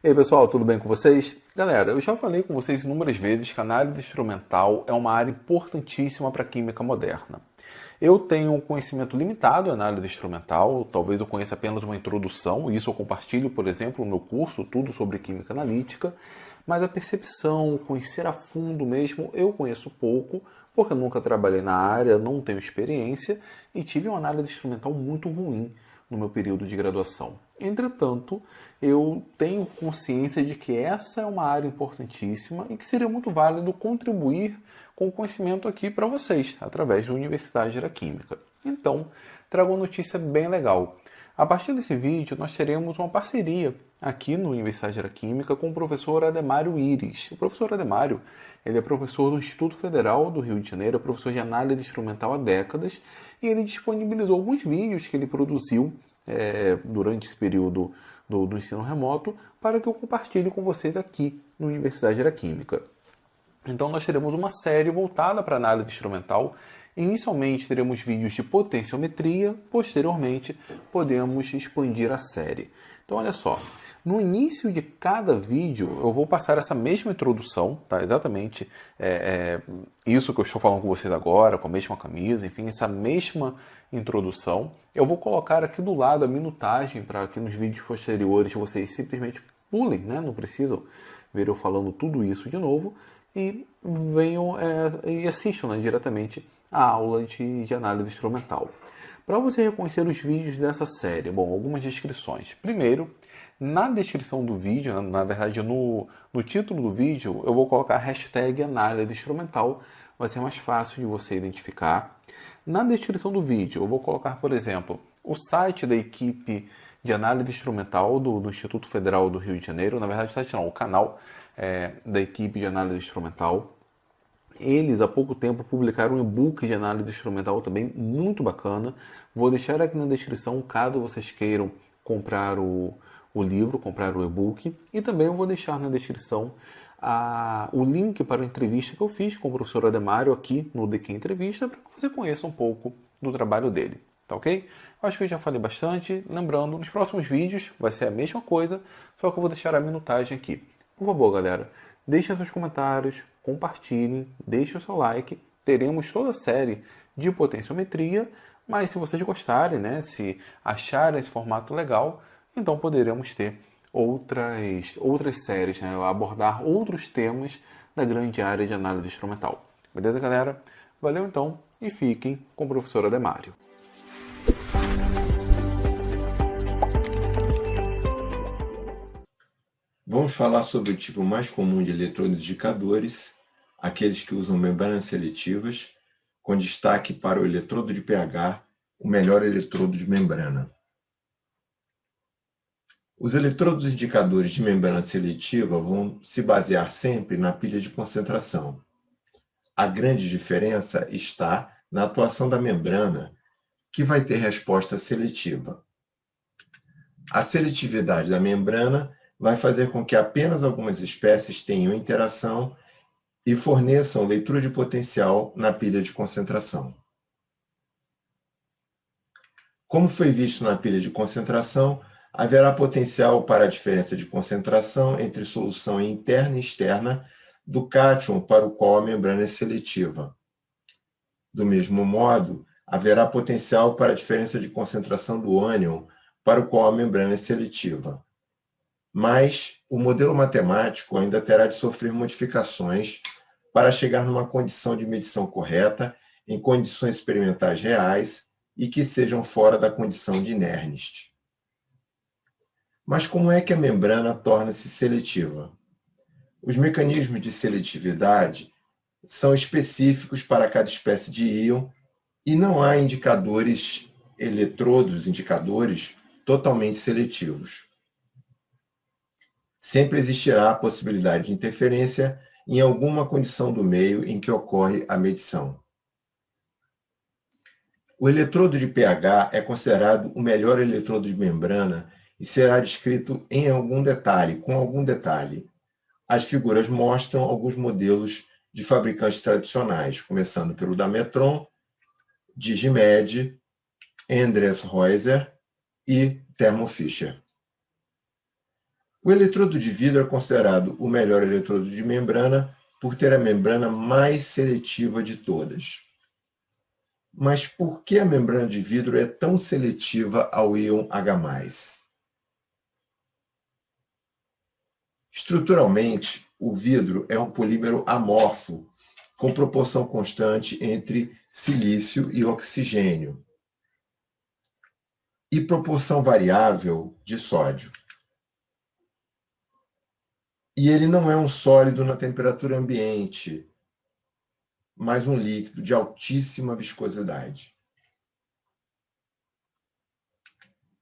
E aí pessoal, tudo bem com vocês? Galera, eu já falei com vocês inúmeras vezes que a análise instrumental é uma área importantíssima para a química moderna. Eu tenho um conhecimento limitado em análise instrumental, talvez eu conheça apenas uma introdução, e isso eu compartilho, por exemplo, no meu curso, tudo sobre química analítica, mas a percepção, conhecer a fundo mesmo, eu conheço pouco, porque eu nunca trabalhei na área, não tenho experiência e tive uma análise instrumental muito ruim no meu período de graduação. Entretanto, eu tenho consciência de que essa é uma área importantíssima e que seria muito válido contribuir com o conhecimento aqui para vocês, através da Universidade da Química. Então, trago uma notícia bem legal. A partir desse vídeo, nós teremos uma parceria aqui no Universidade da Química com o professor Ademário Iris. O professor Ademário, ele é professor do Instituto Federal do Rio de Janeiro, é professor de análise instrumental há décadas, e ele disponibilizou alguns vídeos que ele produziu durante esse período do ensino remoto para que eu compartilhe com vocês aqui na Universidade da Química. Então nós teremos uma série voltada para análise instrumental. Inicialmente teremos vídeos de potenciometria, posteriormente podemos expandir a série. Então olha só, no início de cada vídeo eu vou passar essa mesma introdução, tá? Exatamente isso que eu estou falando com vocês agora, com a mesma camisa, enfim, essa mesma introdução. Eu vou colocar aqui do lado a minutagem para que nos vídeos posteriores vocês simplesmente pulem, né? Não precisam ver eu falando tudo isso de novo e venham e assistam, né, diretamente a aula de análise instrumental. Para você reconhecer os vídeos dessa série, bom, algumas descrições. Primeiro, na descrição do vídeo, na verdade no título do vídeo, eu vou colocar a hashtag análise instrumental, vai ser mais fácil de você identificar. Na descrição do vídeo, eu vou colocar, por exemplo, o site da equipe de análise instrumental do Instituto Federal do Rio de Janeiro, na verdade, site não, o canal da equipe de análise instrumental. Eles, há pouco tempo, publicaram um e-book de análise instrumental também, muito bacana. Vou deixar aqui na descrição, caso vocês queiram comprar o livro, comprar o e-book. E também eu vou deixar na descrição o link para a entrevista que eu fiz com o professor Ademário aqui no DQ Entrevista, para que você conheça um pouco do trabalho dele, tá ok? Acho que eu já falei bastante. Lembrando, nos próximos vídeos vai ser a mesma coisa, só que eu vou deixar a minutagem aqui. Por favor, galera, deixem seus comentários, compartilhem, deixem o seu like. Teremos toda a série de potenciometria, mas se vocês gostarem, né, se acharem esse formato legal, então poderemos ter outras séries, né, abordar outros temas da grande área de análise instrumental. Beleza, galera? Valeu então e fiquem com o professor Ademário. Vamos falar sobre o tipo mais comum de eletrodos indicadores, aqueles que usam membranas seletivas, com destaque para o eletrodo de pH, o melhor eletrodo de membrana. Os eletrodos indicadores de membrana seletiva vão se basear sempre na pilha de concentração. A grande diferença está na atuação da membrana, que vai ter resposta seletiva. A seletividade da membrana vai fazer com que apenas algumas espécies tenham interação e forneçam leitura de potencial na pilha de concentração. Como foi visto na pilha de concentração, haverá potencial para a diferença de concentração entre solução interna e externa do cátion para o qual a membrana é seletiva. Do mesmo modo, haverá potencial para a diferença de concentração do ânion para o qual a membrana é seletiva. Mas o modelo matemático ainda terá de sofrer modificações para chegar numa condição de medição correta em condições experimentais reais e que sejam fora da condição de Nernst. Mas como é que a membrana torna-se seletiva? Os mecanismos de seletividade são específicos para cada espécie de íon e não há indicadores totalmente seletivos. Sempre existirá a possibilidade de interferência em alguma condição do meio em que ocorre a medição. O eletrodo de pH é considerado o melhor eletrodo de membrana e será descrito com algum detalhe. As figuras mostram alguns modelos de fabricantes tradicionais, começando pelo da Metron, Digimed, Endres Reuser e Thermo Fisher. O eletrodo de vidro é considerado o melhor eletrodo de membrana por ter a membrana mais seletiva de todas. Mas por que a membrana de vidro é tão seletiva ao íon H+? Estruturalmente, o vidro é um polímero amorfo, com proporção constante entre silício e oxigênio, e proporção variável de sódio. E ele não é um sólido na temperatura ambiente, mas um líquido de altíssima viscosidade.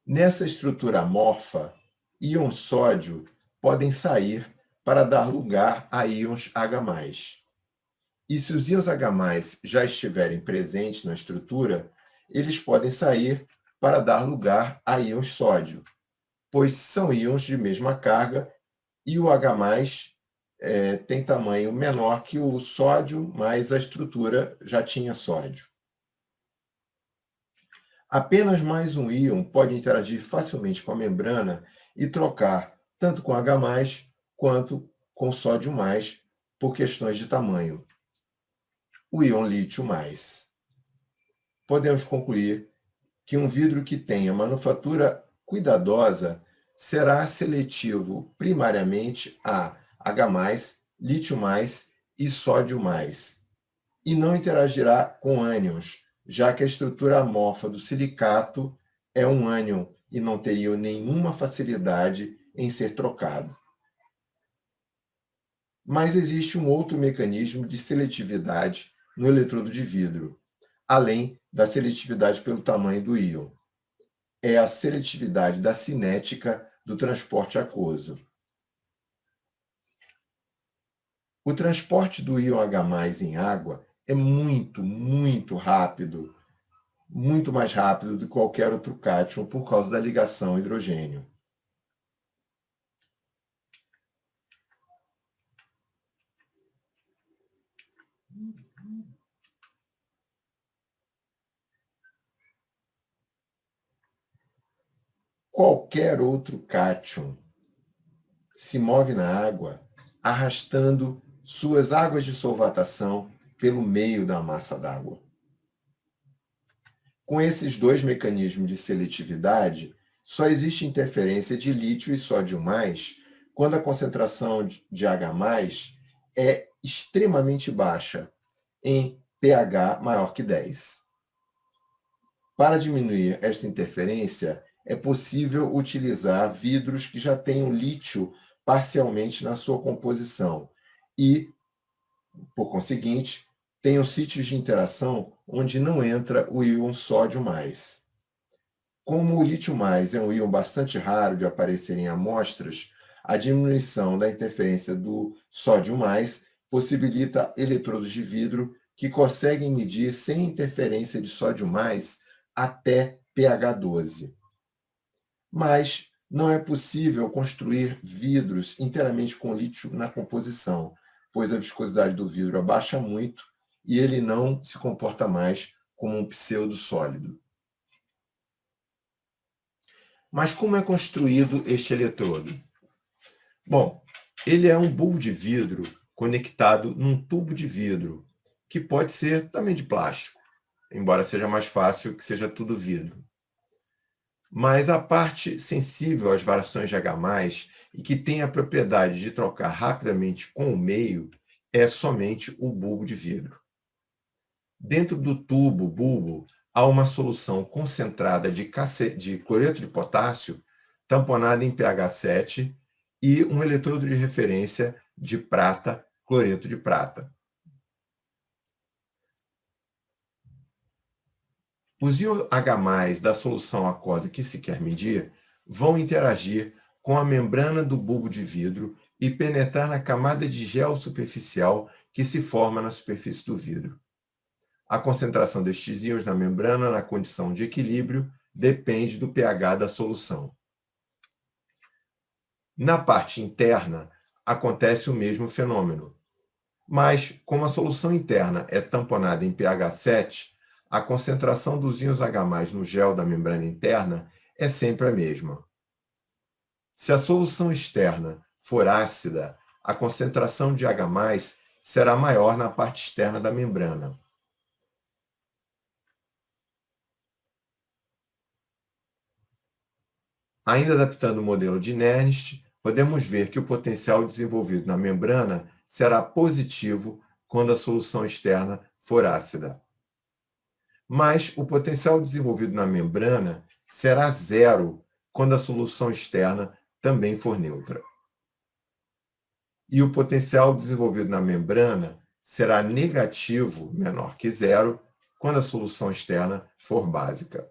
Nessa estrutura amorfa, íons sódio podem sair para dar lugar a íons H+. E se os íons H+ já estiverem presentes na estrutura, eles podem sair para dar lugar a íons sódio, pois são íons de mesma carga e o H+ tem tamanho menor que o sódio, mas a estrutura já tinha sódio. Apenas mais um íon pode interagir facilmente com a membrana e trocar tanto com H+ quanto com sódio+, por questões de tamanho. O íon lítio+. Podemos concluir que um vidro que tenha manufatura cuidadosa será seletivo primariamente a H+, lítio+, e sódio+, e não interagirá com ânions, já que a estrutura amorfa do silicato é um ânion e não teria nenhuma facilidade em ser trocado. Mas existe um outro mecanismo de seletividade no eletrodo de vidro, além da seletividade pelo tamanho do íon. É a seletividade da cinética do transporte aquoso. O transporte do íon H+ em água é muito rápido, muito mais rápido do que qualquer outro cátion por causa da ligação hidrogênio. Qualquer outro cátion se move na água arrastando suas águas de solvatação pelo meio da massa d'água. Com esses dois mecanismos de seletividade, só existe interferência de lítio e sódio+, quando a concentração de H+ é extremamente baixa, em pH maior que 10. Para diminuir esta interferência, é possível utilizar vidros que já tenham lítio parcialmente na sua composição e, por conseguinte, tenham sítios de interação onde não entra o íon sódio+. Como o lítio+ é um íon bastante raro de aparecer em amostras, a diminuição da interferência do sódio+ possibilita eletrodos de vidro que conseguem medir sem interferência de sódio+ até pH 12. Mas não é possível construir vidros inteiramente com lítio na composição, pois a viscosidade do vidro abaixa muito e ele não se comporta mais como um pseudo-sólido. Mas como é construído este eletrodo? Bom, ele é um bulbo de vidro conectado num tubo de vidro, que pode ser também de plástico, embora seja mais fácil que seja tudo vidro. Mas a parte sensível às variações de H+, e que tem a propriedade de trocar rapidamente com o meio, é somente o bulbo de vidro. Dentro do tubo, bulbo, há uma solução concentrada de cloreto de potássio, tamponada em pH 7, e um eletrodo de referência de prata, cloreto de prata. Os íons H+ da solução aquosa que se quer medir vão interagir com a membrana do bulbo de vidro e penetrar na camada de gel superficial que se forma na superfície do vidro. A concentração destes íons na membrana na condição de equilíbrio depende do pH da solução. Na parte interna, acontece o mesmo fenômeno. Mas, como a solução interna é tamponada em pH 7, a concentração dos íons H+ no gel da membrana interna é sempre a mesma. Se a solução externa for ácida, a concentração de H+ será maior na parte externa da membrana. Ainda adaptando o modelo de Nernst, podemos ver que o potencial desenvolvido na membrana será positivo quando a solução externa for ácida. Mas o potencial desenvolvido na membrana será zero quando a solução externa também for neutra. E o potencial desenvolvido na membrana será negativo, menor que zero, quando a solução externa for básica.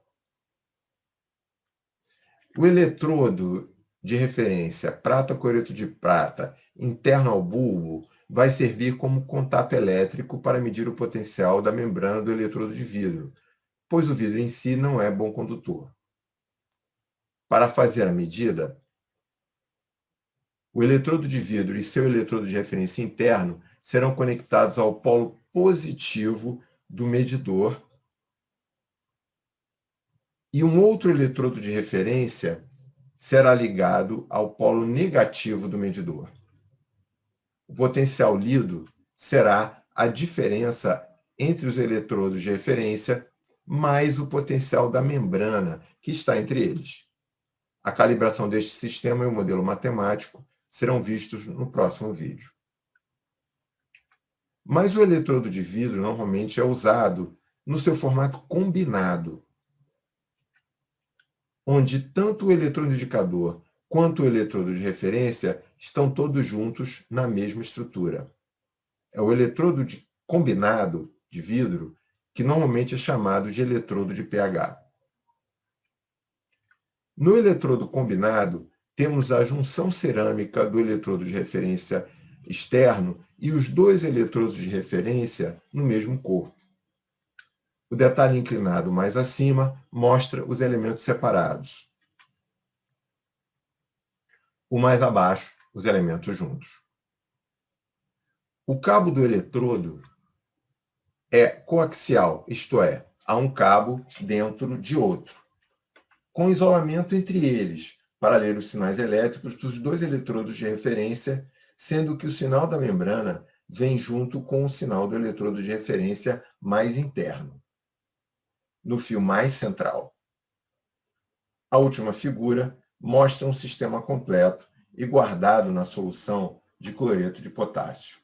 O eletrodo de referência prata-cloreto de prata interno ao bulbo vai servir como contato elétrico para medir o potencial da membrana do eletrodo de vidro, pois o vidro em si não é bom condutor. Para fazer a medida, o eletrodo de vidro e seu eletrodo de referência interno serão conectados ao polo positivo do medidor e um outro eletrodo de referência será ligado ao polo negativo do medidor. O potencial lido será a diferença entre os eletrodos de referência mais o potencial da membrana que está entre eles. A calibração deste sistema e o modelo matemático serão vistos no próximo vídeo. Mas o eletrodo de vidro normalmente é usado no seu formato combinado, onde tanto o eletrodo indicador quanto o eletrodo de referência estão todos juntos na mesma estrutura. É o eletrodo combinado de vidro que normalmente é chamado de eletrodo de pH. No eletrodo combinado, temos a junção cerâmica do eletrodo de referência externo e os dois eletrodos de referência no mesmo corpo. O detalhe inclinado mais acima mostra os elementos separados. O mais abaixo, os elementos juntos. O cabo do eletrodo é coaxial, isto é, há um cabo dentro de outro, com isolamento entre eles, para ler os sinais elétricos dos dois eletrodos de referência, sendo que o sinal da membrana vem junto com o sinal do eletrodo de referência mais interno, no fio mais central. A última figura mostra um sistema completo e guardado na solução de cloreto de potássio.